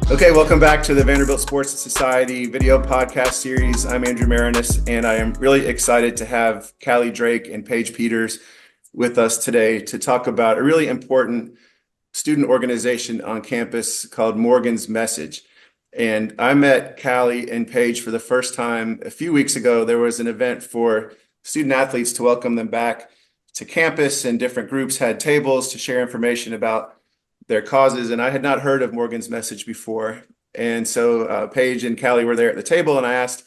Okay, welcome back to the Vanderbilt Sports Society video podcast series. I'm Andrew Maraniss, and I am really excited to have Callie Drake and Paige Peters with us today to talk about a really important student organization on campus called Morgan's Message. And I met Callie and Paige for the first time a few weeks ago. There was an event for student athletes to welcome them back to campus, and different groups had tables to share information about their causes. And I had not heard of Morgan's Message before. And so Paige and Callie were there at the table, and I asked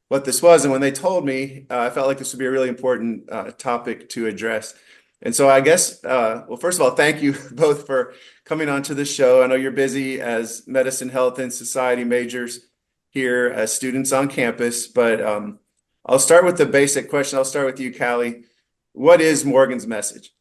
what this was. And when they told me, I felt like this would be a really important topic to address. And so I guess, well, first of all, thank you both for coming on to the show. I know you're busy as medicine, health, and society majors here as students on campus, but I'll start with the basic question. I'll start with you, Callie. What is Morgan's Message?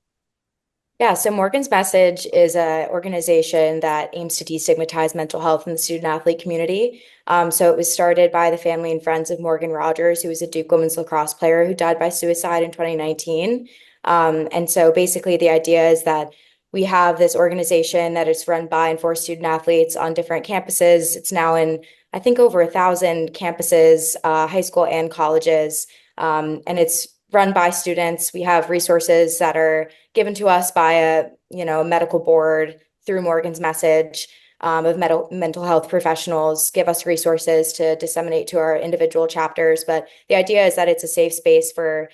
Yeah, so Morgan's Message is an organization that aims to destigmatize mental health in the student athlete community. So it was started by the family and friends of Morgan Rodgers, who was a Duke women's lacrosse player who died by suicide in 2019. And so basically the idea is that we have this organization that is run by and for student athletes on different campuses. It's now in, I think, over 1,000 campuses, high school and colleges. And it's run by students. We have resources that are given to us by a medical board through Morgan's Message of mental health professionals give us resources to disseminate to our individual chapters. But the idea is that it's a safe space for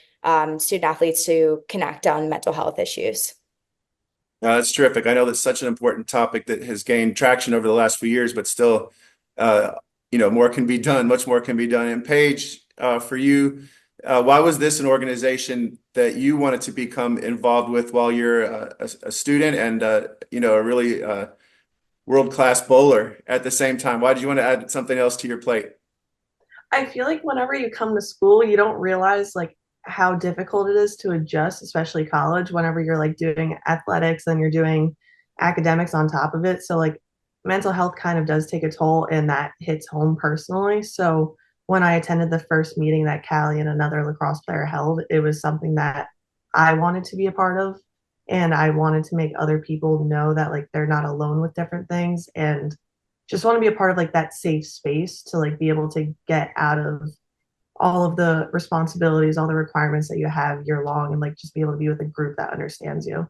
student athletes to connect on mental health issues. That's terrific. I know that's such an important topic that has gained traction over the last few years, but still, more can be done. Much more can be done. And Paige, for you, why was this an organization that you wanted to become involved with while you're a student and a really world-class bowler at the same time? Why did you want to add something else to your plate? I feel like whenever you come to school, you don't realize like how difficult it is to adjust, especially college, whenever you're like doing athletics and you're doing academics on top of it. So like mental health kind of does take a toll and that hits home personally. So when I attended the first meeting that Callie and another lacrosse player held, it was something that I wanted to be a part of. And I wanted to make other people know that like they're not alone with different things and just want to be a part of like that safe space to like be able to get out of all of the responsibilities, all the requirements that you have year long, and like just be able to be with a group that understands you.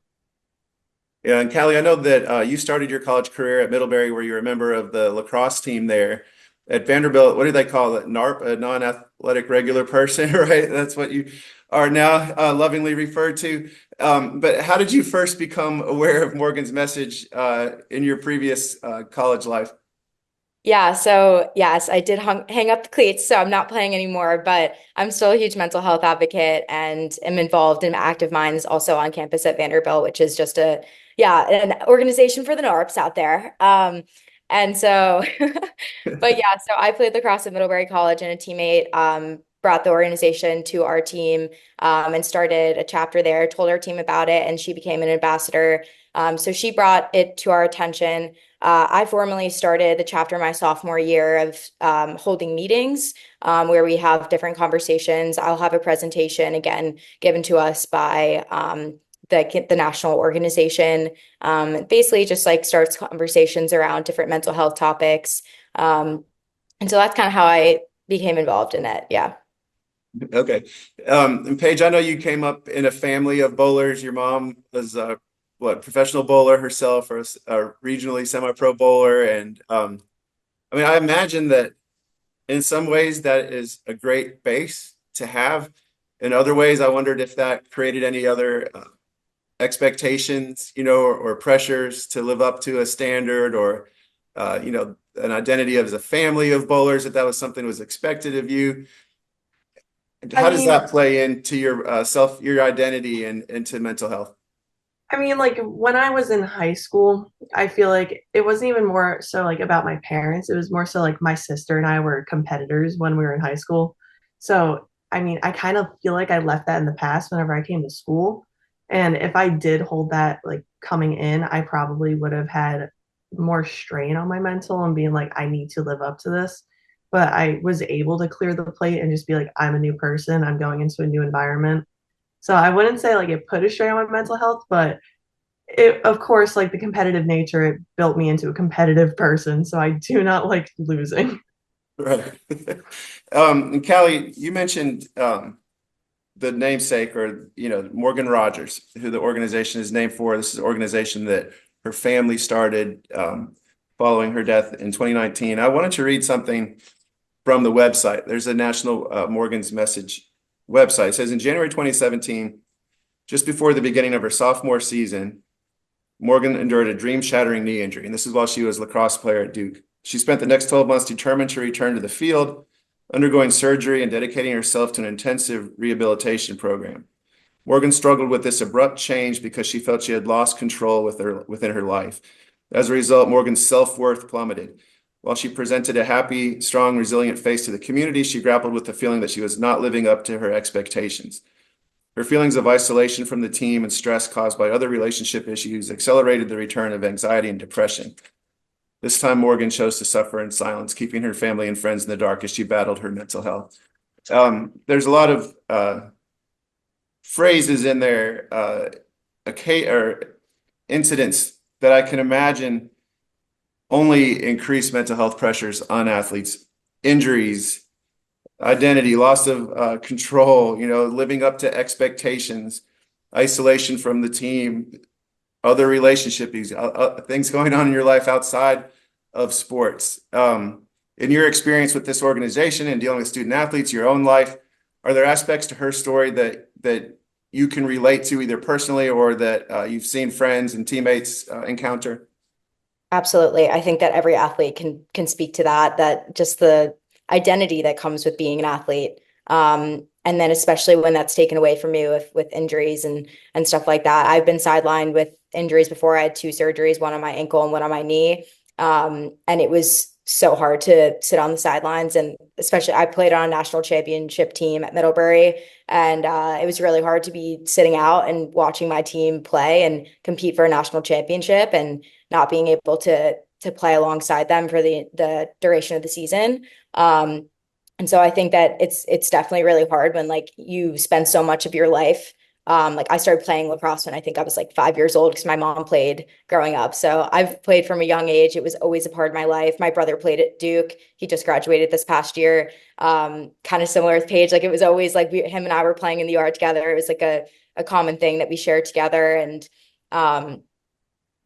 Yeah, and Callie, I know that you started your college career at Middlebury, where you're a member of the lacrosse team there. At Vanderbilt, what do they call it? NARP, a non-athletic regular person, right? That's what you are now lovingly referred to. But how did you first become aware of Morgan's Message in your previous college life? Yeah, so yes, I did hang up the cleats, so I'm not playing anymore, but I'm still a huge mental health advocate and am involved in Active Minds also on campus at Vanderbilt, which is just an organization for the NARPs out there. And so, but yeah, so I played lacrosse at Middlebury College, and a teammate brought the organization to our team and started a chapter there, told our team about it, and she became an ambassador. So she brought it to our attention. I formally started the chapter my sophomore year of holding meetings where we have different conversations. I'll have a presentation again given to us by the national organization. Basically, just like starts conversations around different mental health topics. And so that's kind of how I became involved in it. Yeah. Okay. And Paige, I know you came up in a family of bowlers. Your mom was professional bowler herself, or a regionally semi-pro bowler. And I mean, I imagine that in some ways that is a great base to have. In other ways, I wondered if that created any other expectations, or pressures to live up to a standard, or an identity as a family of bowlers, if that was something that was expected of you. I How does mean, that play into your your identity and into mental health? like when I was in high school, I feel like it wasn't even more so like about my parents. It was more so like my sister and I were competitors when we were in high school. So, I mean, I kind of feel like I left that in the past whenever I came to school. And if I did hold that like coming in, I probably would have had more strain on my mental and being like, I need to live up to this. But I was able to clear the plate and just be like, I'm a new person. I'm going into a new environment. So I wouldn't say like it put a strain on my mental health, but of course, like the competitive nature, it built me into a competitive person. So I do not like losing. Right. And Callie, you mentioned the namesake, or Morgan Rodgers, who the organization is named for. This is an organization that her family started following her death in 2019. I wanted to read something from the website. There's a National Morgan's Message website. It says in January 2017, just before the beginning of her sophomore season, Morgan endured a dream-shattering knee injury, and this is while she was a lacrosse player at Duke. She spent the next 12 months determined to return to the field, undergoing surgery and dedicating herself to an intensive rehabilitation program. Morgan struggled with this abrupt change because she felt she had lost control within her life. As a result, Morgan's self-worth plummeted. While she presented a happy, strong, resilient face to the community, she grappled with the feeling that she was not living up to her expectations. Her feelings of isolation from the team and stress caused by other relationship issues accelerated the return of anxiety and depression. This time, Morgan chose to suffer in silence, keeping her family and friends in the dark as she battled her mental health. There's a lot of phrases in there, or incidents that I can imagine only increase mental health pressures on athletes. Injuries, identity, loss of control, living up to expectations, isolation from the team, other relationship things going on in your life outside of sports. In your experience with this organization and dealing with student athletes, your own life, are there aspects to her story that you can relate to either personally or that you've seen friends and teammates encounter? Absolutely. I think that every athlete can speak to that just the identity that comes with being an athlete. And then especially when that's taken away from you with injuries and stuff like that. I've been sidelined with injuries before. I had two surgeries, one on my ankle and one on my knee. And it was so hard to sit on the sidelines. And especially I played on a national championship team at Middlebury. And it was really hard to be sitting out and watching my team play and compete for a national championship and not being able to play alongside them for the duration of the season. And so I think that it's definitely really hard when like you spend so much of your life. Like I started playing lacrosse when I think I was like 5 years old because my mom played growing up. So I've played from a young age. It was always a part of my life. My brother played at Duke. He just graduated this past year. Kind of similar with Paige. Like it was always like him and I were playing in the yard together. It was like a common thing that we shared together. And um,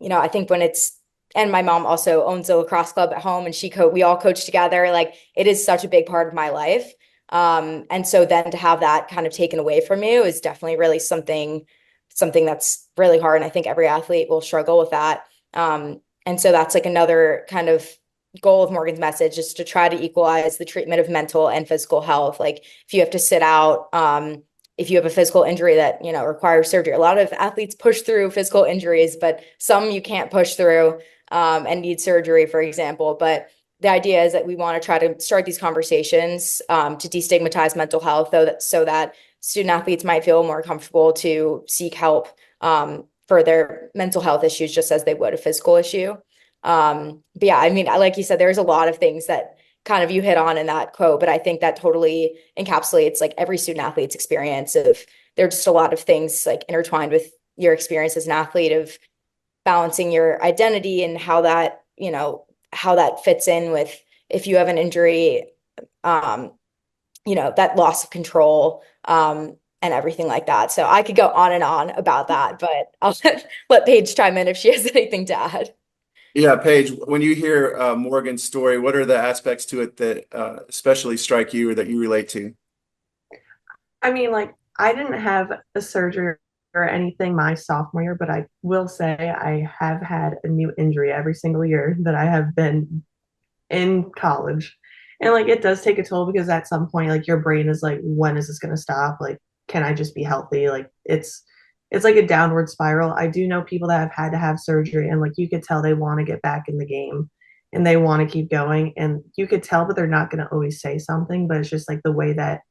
I think and my mom also owns a lacrosse club at home and we all coach together. Like it is such a big part of my life. And so then to have that kind of taken away from you is definitely really something that's really hard. And I think every athlete will struggle with that. And so that's like another kind of goal of Morgan's message is to try to equalize the treatment of mental and physical health. Like if you have to sit out, if you have a physical injury that, requires surgery, a lot of athletes push through physical injuries, but some you can't push through, and need surgery, for example. But the idea is that we want to try to start these conversations, to destigmatize mental health, so that student athletes might feel more comfortable to seek help, for their mental health issues, just as they would a physical issue. But yeah, I mean, like you said, there's a lot of things that kind of you hit on in that quote, but I think that totally encapsulates like every student athlete's experience of there are just a lot of things like intertwined with your experience as an athlete of balancing your identity and how that fits in with if you have an injury, um, that loss of control, and everything like that. So I could go on and on about that, but I'll let Paige chime in if she has anything to add. Yeah, Paige, when you hear Morgan's story, what are the aspects to it that especially strike you or that you relate to? I mean, like, I didn't have a surgery or anything my sophomore year, but I will say I have had a new injury every single year that I have been in college. And like it does take a toll because at some point like your brain is like, when is this gonna stop? Like, can I just be healthy? Like it's like a downward spiral. I do know people that have had to have surgery and like you could tell they want to get back in the game and they want to keep going. And you could tell, but they're not gonna always say something, but it's just like the way that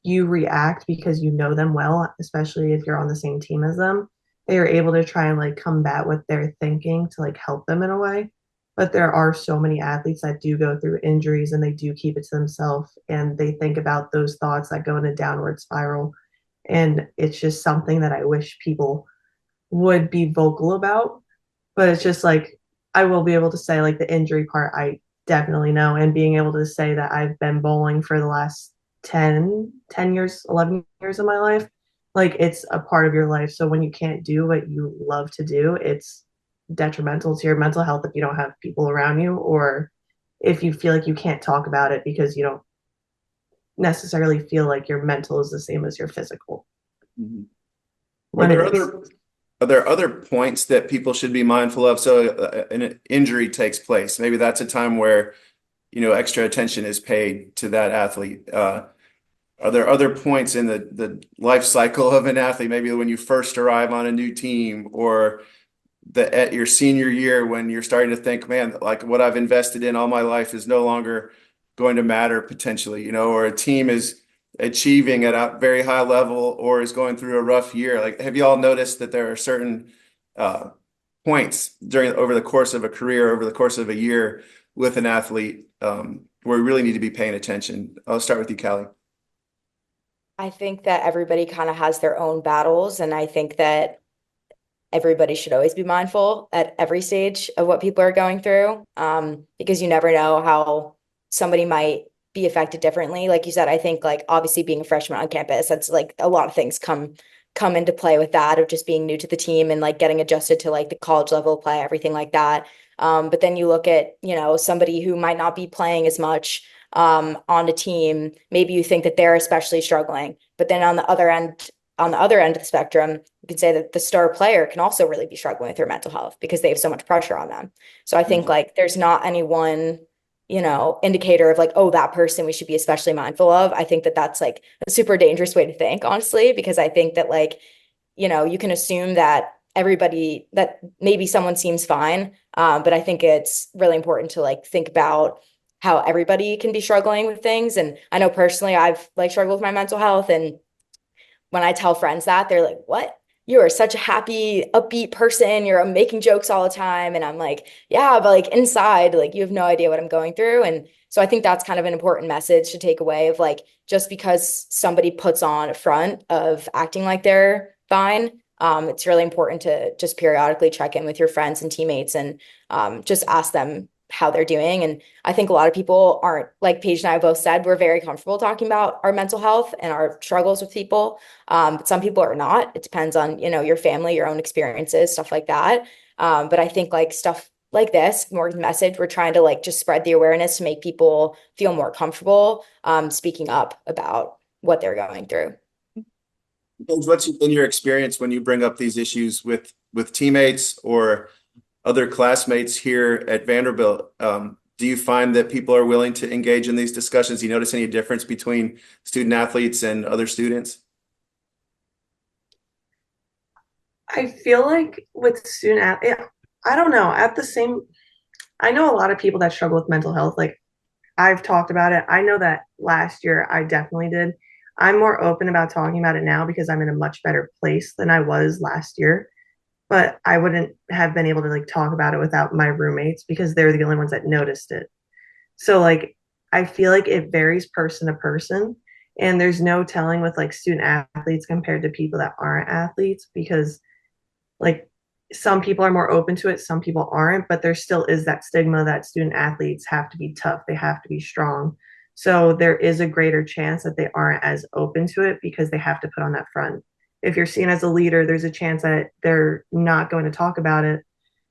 you react because you know them well, especially if you're on the same team as them. They are able to try and like combat what they're thinking to like help them in a way. But there are so many athletes that do go through injuries and they do keep it to themselves and they think about those thoughts that go in a downward spiral. And it's just something that I wish people would be vocal about. But it's just like I will be able to say like the injury part I definitely know, and being able to say that I've been bowling for the last 10 years, 11 years of my life. Like it's a part of your life. So when you can't do what you love to do, it's detrimental to your mental health if you don't have people around you, or if you feel like you can't talk about it because you don't necessarily feel like your mental is the same as your physical. Mhm. Are When it there is. other points that people should be mindful of? So an injury takes place. Maybe that's a time where, extra attention is paid to that athlete. Are there other points in the life cycle of an athlete, maybe when you first arrive on a new team, or at your senior year when you're starting to think, man, like what I've invested in all my life is no longer going to matter potentially, or a team is achieving at a very high level or is going through a rough year? Like, have you all noticed that there are certain uh, points over the course of a career, over the course of a year with an athlete, where we really need to be paying attention? I'll start with you, Callie. I think that everybody kind of has their own battles, and I think that everybody should always be mindful at every stage of what people are going through, because you never know how somebody might be affected differently. Like you said, I think like obviously being a freshman on campus, that's like a lot of things come into play with that of just being new to the team and like getting adjusted to like the college level of play, everything like that. But then you look at, somebody who might not be playing as much on a team, maybe you think that they're especially struggling. But then on the other end of the spectrum, you can say that the star player can also really be struggling with their mental health because they have so much pressure on them. So I think like there's not any one, indicator of like, oh, that person we should be especially mindful of. I think that that's like a super dangerous way to think, honestly, because I think that like, you can assume that everybody that maybe someone seems fine. But I think it's really important to like think about how everybody can be struggling with things. And I know personally, I've like struggled with my mental health, and when I tell friends that, they're like, "What? You are such a happy, upbeat person. You're making jokes all the time." And I'm like, "Yeah, but like inside, like you have no idea what I'm going through." And so I think that's kind of an important message to take away of like just because somebody puts on a front of acting like they're fine, it's really important to just periodically check in with your friends and teammates and just ask them how they're doing. And I think a lot of people aren't, like Paige and I both said, we're very comfortable talking about our mental health and our struggles with people. But some people are not. It depends on, your family, your own experiences, stuff like that. But I think like stuff like this, Morgan's message, we're trying to like just spread the awareness to make people feel more comfortable speaking up about what they're going through. What's been your experience when you bring up these issues with teammates or other classmates here at Vanderbilt? Do you find that people are willing to engage in these discussions? Do you notice any difference between student athletes and other students? I feel like with I don't know. I know a lot of people that struggle with mental health. Like I've talked about it. I know that last year I definitely did. I'm more open about talking about it now because I'm in a much better place than I was last year. But I wouldn't have been able to like talk about it without my roommates because they're the only ones that noticed it. So like I feel like it varies person to person, and there's no telling with like student athletes compared to people that aren't athletes because like some people are more open to it, some people aren't, but there still is that stigma that student athletes have to be tough, they have to be strong. So there is a greater chance that they aren't as open to it because they have to put on that front. If you're seen as a leader, there's a chance that they're not going to talk about it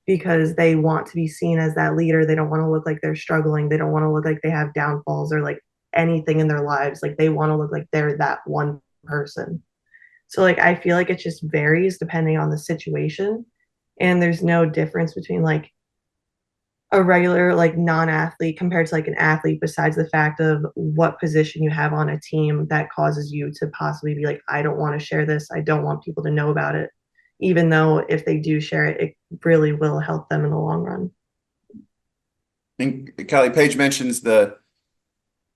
because they want to be seen as that leader. They don't want to look like they're struggling. They don't want to look like they have downfalls or like anything in their lives. Like they want to look like they're that one person. So like I feel like it just varies depending on the situation. And there's no difference between like a regular like non-athlete compared to like an athlete besides the fact of what position you have on a team that causes you to possibly be like, I don't want to share this. I don't want people to know about it. Even though if they do share it, it really will help them in the long run. And Callie, Paige mentions the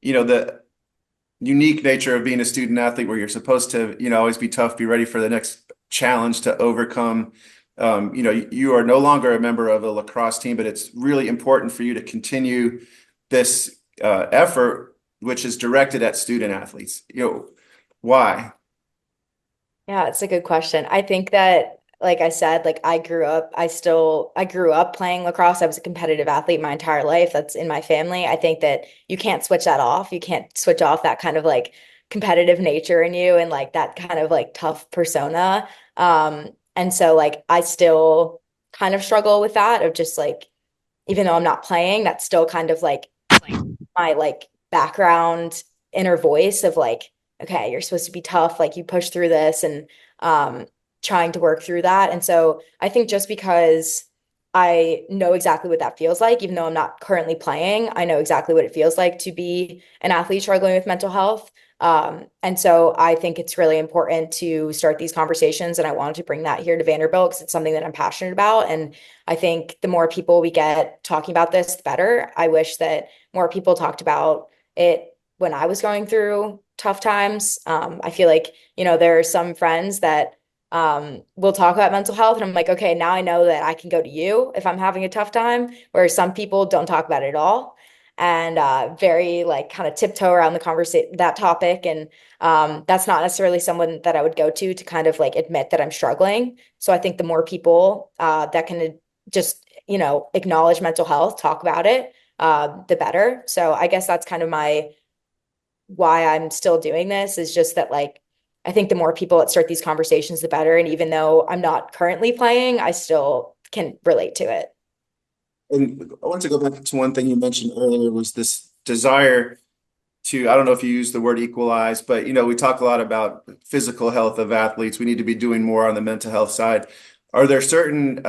unique nature of being a student athlete where you're supposed to, always be tough, be ready for the next challenge to overcome. You are no longer a member of a lacrosse team, but it's really important for you to continue this effort, which is directed at student athletes. Why? Yeah, it's a good question. I think that like I said, like I grew up playing lacrosse. I was a competitive athlete my entire life. That's in my family. I think that you can't switch that off. You can't switch off that kind of like competitive nature in you and like that kind of like tough persona. And so like I still kind of struggle with that of just like, even though I'm not playing, that's still kind of like my like background inner voice of like, okay, you're supposed to be tough, like you push through this and um trying to work through that. And so I think just because I know exactly what that feels like, even though I'm not currently playing, I know exactly what it feels like to be an athlete struggling with mental health. And so I think it's really important to start these conversations. And I wanted to bring that here to Vanderbilt because it's something that I'm passionate about. And I think the more people we get talking about this, the better. I wish that more people talked about it when I was going through tough times. I feel like, there are some friends that will talk about mental health, and I'm like, okay, now I know that I can go to you if I'm having a tough time, whereas some people don't talk about it at all and very like kind of tiptoe around the conversation that topic. And that's not necessarily someone that I would go to kind of like admit that I'm struggling. So I think the more people that can just, acknowledge mental health, talk about it, the better. So I guess that's kind of my why I'm still doing this is just that like I think the more people that start these conversations, the better. And even though I'm not currently playing, I still can relate to it. And I want to go back to one thing you mentioned earlier was this desire to, I don't know if you use the word equalize, but we talk a lot about physical health of athletes. We need to be doing more on the mental health side. Are there certain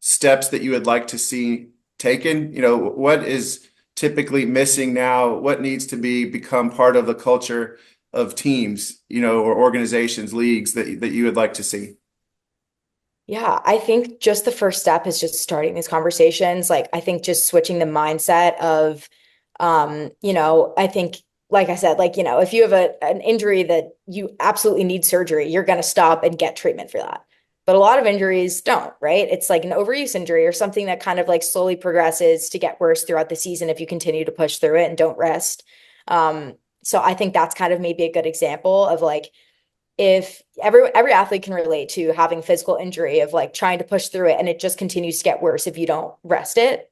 steps that you would like to see taken? What is typically missing now? What needs to become part of the culture of teams, or organizations, leagues that you would like to see? Yeah, I think just the first step is just starting these conversations. Like, I think just switching the mindset of, I think, like I said, like, if you have an injury that you absolutely need surgery, you're going to stop and get treatment for that. But a lot of injuries don't, right? It's like an overuse injury or something that kind of like slowly progresses to get worse throughout the season if you continue to push through it and don't rest. So I think that's kind of maybe a good example of like, if every athlete can relate to having physical injury of like trying to push through it and it just continues to get worse if you don't rest it.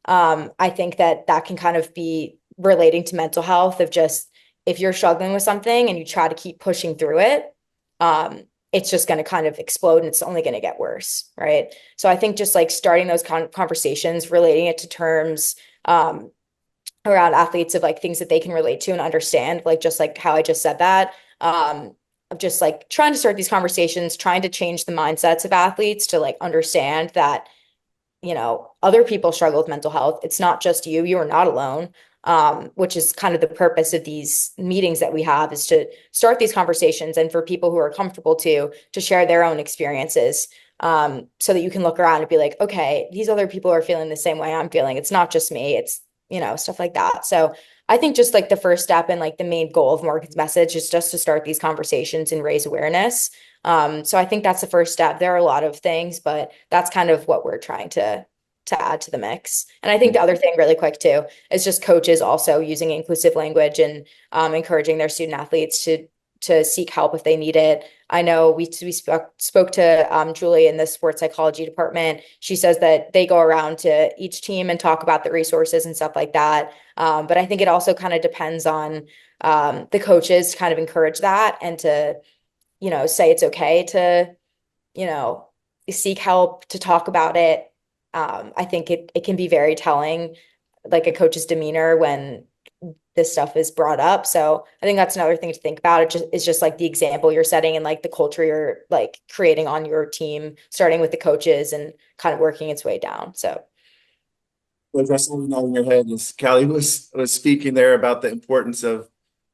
I think that that can kind of be relating to mental health of just if you're struggling with something and you try to keep pushing through it, it's just going to kind of explode and it's only going to get worse, right? So I think just like starting those conversations, relating it to terms around athletes of like things that they can relate to and understand, like just like how I just said that. Of just like trying to start these conversations, trying to change the mindsets of athletes to like understand that, other people struggle with mental health. It's not just you. You are not alone. Which is kind of the purpose of these meetings that we have is to start these conversations and for people who are comfortable to share their own experiences. So that you can look around and be like, okay, these other people are feeling the same way I'm feeling. It's not just me. It's, stuff like that. So I think just like the first step and like the main goal of Morgan's message is just to start these conversations and raise awareness. So I think that's the first step. There are a lot of things, but that's kind of what we're trying to add to the mix. And I think the other thing really quick too is just coaches also using inclusive language and encouraging their student athletes to seek help if they need it. I know we spoke to Julie in the sports psychology department. She says that they go around to each team and talk about the resources and stuff like that. But I think it also kind of depends on the coaches to kind of encourage that and to, say it's okay to, you know, seek help, to talk about it. I think it can be very telling, like a coach's demeanor when this stuff is brought up. So I think that's another thing to think about. It just is just like the example you're setting and like the culture you're like creating on your team, starting with the coaches and kind of working its way down. So What's wrestling on your head is Callie was speaking there about the importance of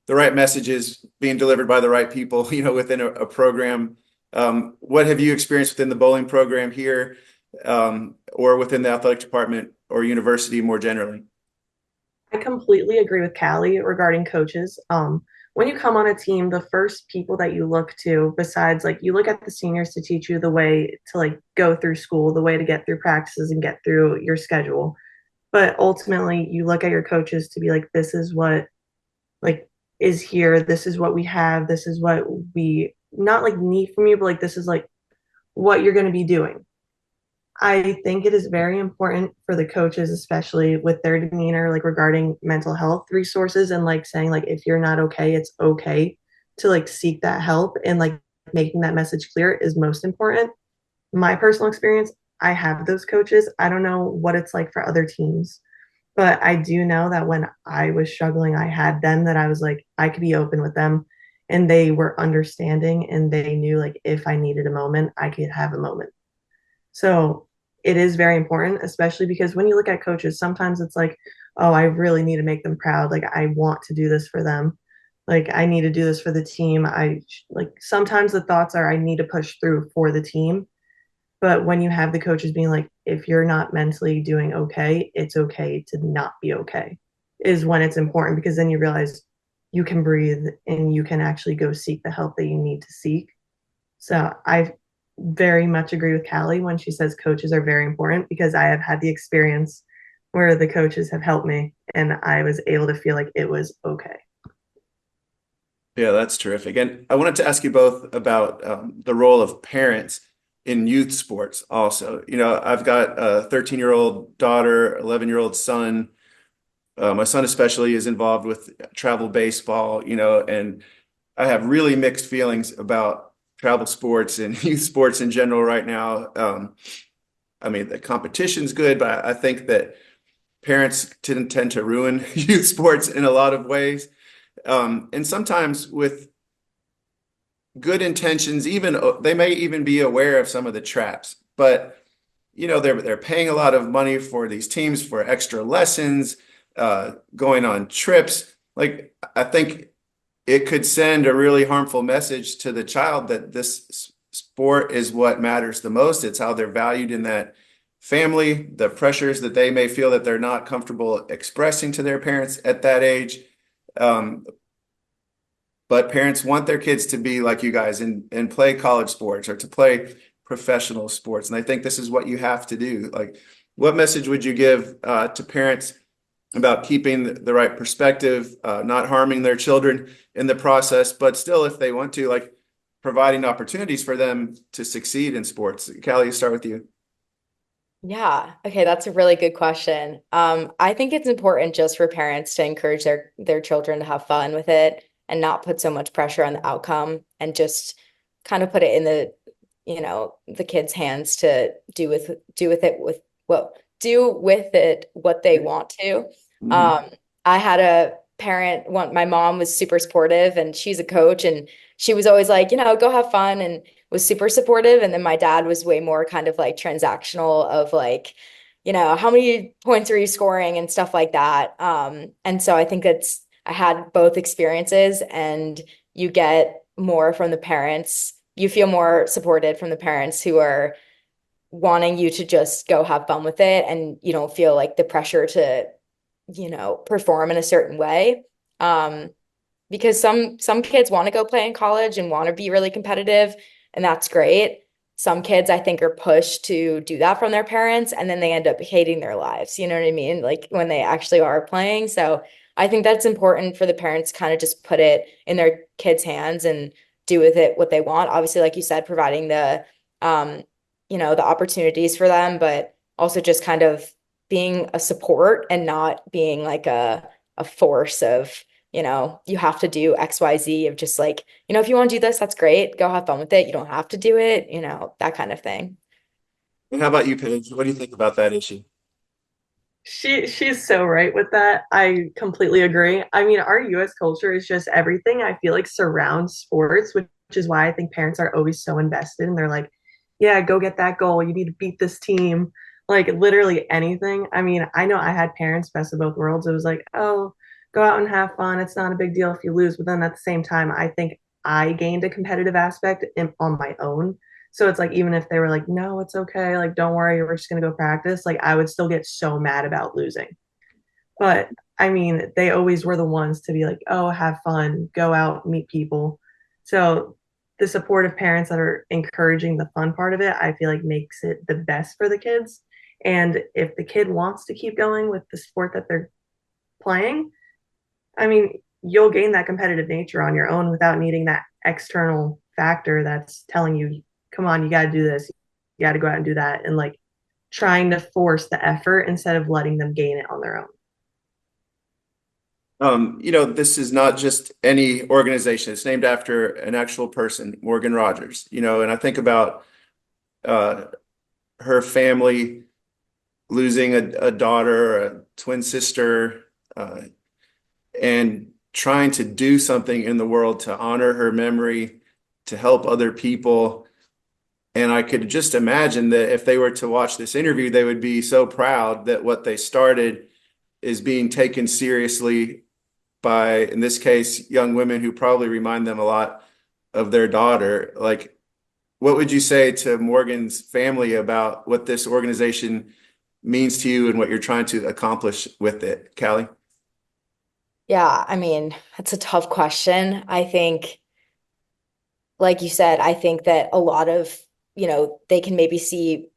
the right messages being delivered by the right people, within a program. What have you experienced within the bowling program here, or within the athletic department or university more generally? I completely agree with Callie regarding coaches. When you come on a team, the first people that you look to, besides like you look at the seniors to teach you the way to like go through school, the way to get through practices and get through your schedule. But ultimately, you look at your coaches to be like, this is what like is here. This is what we have. This is what we not like need from you, but like this is like what you're going to be doing. I think it is very important for the coaches, especially with their demeanor, like regarding mental health resources and like saying like if you're not okay, it's okay to like seek that help, and like making that message clear is most important. My personal experience, I have those coaches. I don't know what it's like for other teams, but I do know that when I was struggling, I had them that I was like, I could be open with them, and they were understanding, and they knew like if I needed a moment, I could have a moment. So it is very important, especially because when you look at coaches, sometimes it's like, oh, I really need to make them proud. Like, I want to do this for them. Like, I need to do this for the team. I like sometimes the thoughts are, I need to push through for the team. But when you have the coaches being like, if you're not mentally doing okay, it's okay to not be okay, is when it's important, because then you realize you can breathe and you can actually go seek the help that you need to seek. So I very much agree with Callie when she says coaches are very important, because I have had the experience where the coaches have helped me and I was able to feel like it was okay. Yeah, that's terrific. And I wanted to ask you both about the role of parents in youth sports also. I've got a 13-year-old daughter, 11-year-old son. My son especially is involved with travel baseball, and I have really mixed feelings about travel sports and youth sports in general right now. I mean, the competition's good, but I think that parents tend to ruin youth sports in a lot of ways. And sometimes with good intentions, even they may even be aware of some of the traps, but they're paying a lot of money for these teams for extra lessons, going on trips. Like, I think it could send a really harmful message to the child that this sport is what matters the most. It's how they're valued in that family, the pressures that they may feel that they're not comfortable expressing to their parents at that age. Um, but parents want their kids to be like you guys and play college sports or to play professional sports. And I think this is what you have to do. Like, what message would you give to parents about keeping the right perspective, not harming their children in the process, but still, if they want to, like, providing opportunities for them to succeed in sports? Callie, start with you. Yeah. Okay, that's a really good question. I think it's important just for parents to encourage their children to have fun with it and not put so much pressure on the outcome, and just kind of put it in the kids' hands to do with it what they want to. Mhm. Um, I had a parent one, my mom was super supportive and she's a coach, and she was always like, go have fun, and was super supportive. And then my dad was way more kind of like transactional of like, how many points are you scoring and stuff like that. And so I think I had both experiences, and you get more from the parents. You feel more supported from the parents who are wanting you to just go have fun with it, and you don't feel like the pressure to, perform in a certain way. Um, because some kids want to go play in college and want to be really competitive, and that's great. Some kids I think are pushed to do that from their parents, and then they end up hating their lives. You know what I mean? Like when they actually are playing. So I think that's important for the parents to kind of just put it in their kids' hands and do with it what they want. Obviously, like you said, providing um, the opportunities for them, but also just kind of being a support and not being like a force of, you have to do XYZ, of just like, if you want to do this, that's great. Go have fun with it. You don't have to do it, that kind of thing. And how about you, Paige? What do you think about that issue? She's so right with that. I completely agree. I mean, our US culture is just everything I feel like surrounds sports, which is why I think parents are always so invested, and they're like, yeah, go get that goal. You need to beat this team. Like literally anything. I mean, I know I had parents best of both worlds. It was like, oh, go out and have fun. It's not a big deal if you lose. But then at the same time, I think I gained a competitive aspect on my own. So it's like, even if they were like, no, it's okay, like, don't worry, we're just going to go practice, like, I would still get so mad about losing. But I mean, they always were the ones to be like, oh, have fun, go out, meet people. So the supportive parents that are encouraging the fun part of it, I feel like makes it the best for the kids. And if the kid wants to keep going with the sport that they're playing, I mean, you'll gain that competitive nature on your own without needing that external factor that's telling you come on, you got to do this. You got to go out and do that. And like trying to force the effort instead of letting them gain it on their own. This is not just any organization. It's named after an actual person, Morgan Rodgers, and I think about uh, her family losing a daughter, a twin sister, and trying to do something in the world to honor her memory, to help other people. And I could just imagine that if they were to watch this interview, they would be so proud that what they started is being taken seriously by, in this case, young women who probably remind them a lot of their daughter. Like, what would you say to Morgan's family about what this organization means to you and what you're trying to accomplish with it, Callie? Yeah, I mean, that's a tough question. I think, like you said, I think that a lot of, they can maybe see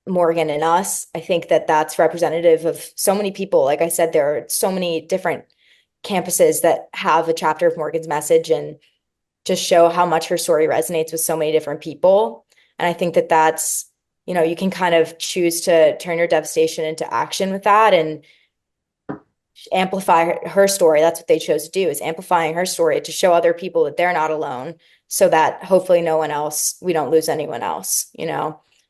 Morgan in us. I think that that's representative of so many people. Like I said, there are so many different campuses that have a chapter of Morgan's message and just show how much her story resonates with so many different people. And I think that that's, you can kind of choose to turn your devastation into action with that and amplify her story. That's what they chose to do, is amplifying her story to show other people that they're not alone, so that hopefully we don't lose anyone else.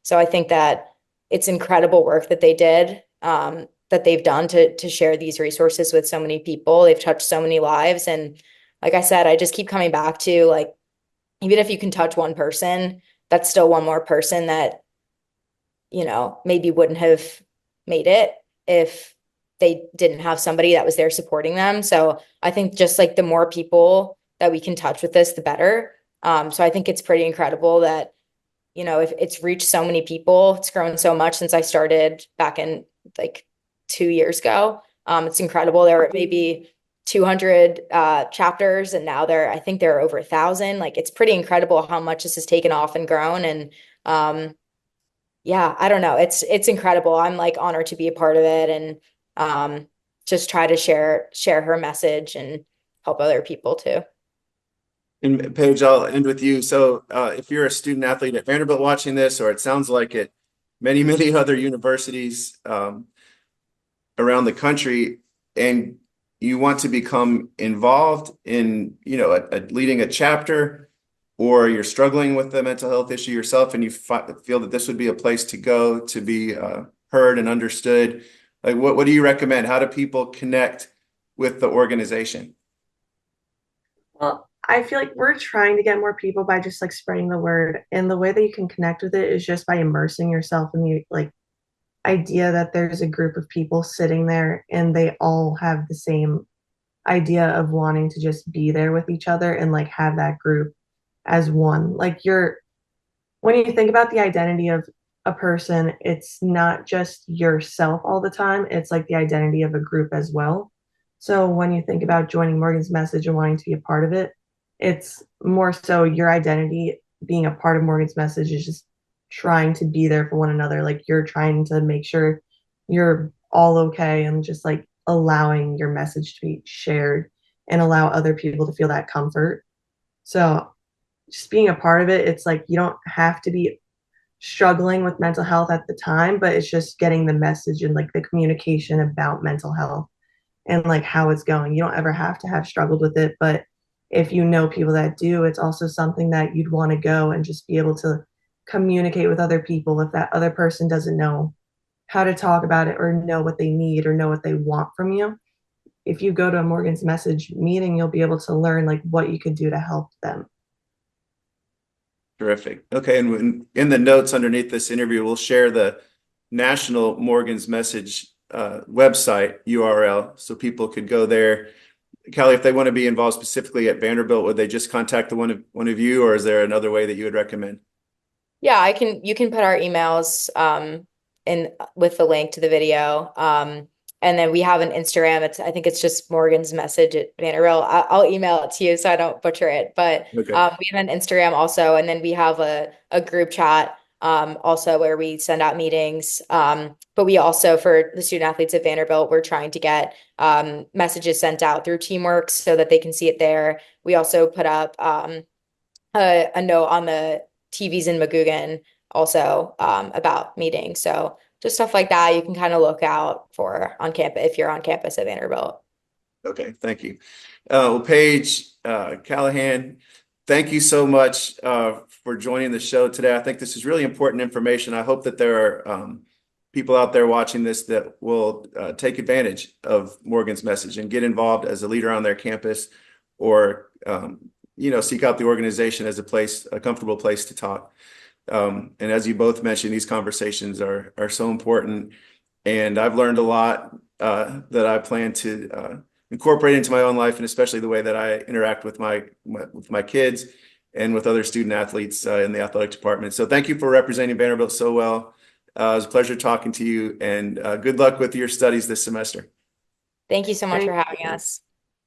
So I think that it's incredible work that they did, that they've done to share these resources with so many people. They've touched so many lives. And like I said, I just keep coming back to, like, even if you can touch one person, that's still one more person that, maybe wouldn't have made it if they didn't have somebody that was there supporting them. So I think just like the more people that we can touch with this, the better. So I think it's pretty incredible that, if it's reached so many people, it's grown so much since I started back in like 2 years ago. It's incredible. There were maybe 200 chapters, and now I think there are over 1,000. Like, it's pretty incredible how much this has taken off and grown. And yeah, I don't know. It's incredible. I'm like honored to be a part of it, and just try to share her message and help other people too. And Paige, I'll end with you. So if you're a student athlete at Vanderbilt watching this, or it sounds like at many, many other universities around the country, and you want to become involved in, leading a chapter, or you're struggling with a mental health issue yourself, and you feel that this would be a place to go to be heard and understood, like what do you recommend? How do people connect with the organization? Well, I feel like we're trying to get more people by just like spreading the word. And the way that you can connect with it is just by immersing yourself in the like idea that there's a group of people sitting there and they all have the same idea of wanting to just be there with each other and like have that group as one. Like when you think about the identity of a person, it's not just yourself all the time. It's like the identity of a group as well. So when you think about joining Morgan's Message and wanting to be a part of it, it's more so your identity being a part of Morgan's Message is just trying to be there for one another. Like, you're trying to make sure you're all okay and just like allowing your message to be shared and allow other people to feel that comfort. So just being a part of it, it's like you don't have to be struggling with mental health at the time, but it's just getting the message and like the communication about mental health and like how it's going. You don't ever have to have struggled with it, but if you know people that do, it's also something that you'd want to go and just be able to communicate with other people if that other person doesn't know how to talk about it or know what they need or know what they want from you. If you go to a Morgan's Message meeting, you'll be able to learn like what you could do to help them. Terrific. Okay, and in the notes underneath this interview, we'll share the National Morgan's Message website URL so people could go there. Callie, if they want to be involved specifically at Vanderbilt, would they just contact the one of you, or is there another way that you would recommend? Yeah, you can put our emails in with the link to the video. And then we have an Instagram. I think it's just Morgan's Message at Vanderbilt. I'll email it to you so I don't butcher it. But Okay. we have an Instagram also, and then we have a group chat also where we send out meetings. But we also, for the student athletes at Vanderbilt, we're trying to get messages sent out through Teamworks so that they can see it there. We also put up a note on the TVs in Magoogan also about meetings. So just stuff like that you can kind of look out for on campus if you're on campus at Vanderbilt. Okay, thank you. Well, Paige, Callahan, thank you so much for joining the show today. I think this is really important information. I hope that there are people out there watching this that will take advantage of Morgan's message and get involved as a leader on their campus, or seek out the organization as a comfortable place to talk. And as you both mentioned, these conversations are so important, and I've learned a lot that I plan to incorporate into my own life, and especially the way that I interact with my kids and with other student athletes in the athletic department. So thank you for representing Vanderbilt so well. It was a pleasure talking to you, and good luck with your studies this semester. Thank you so much Thank for having you. us.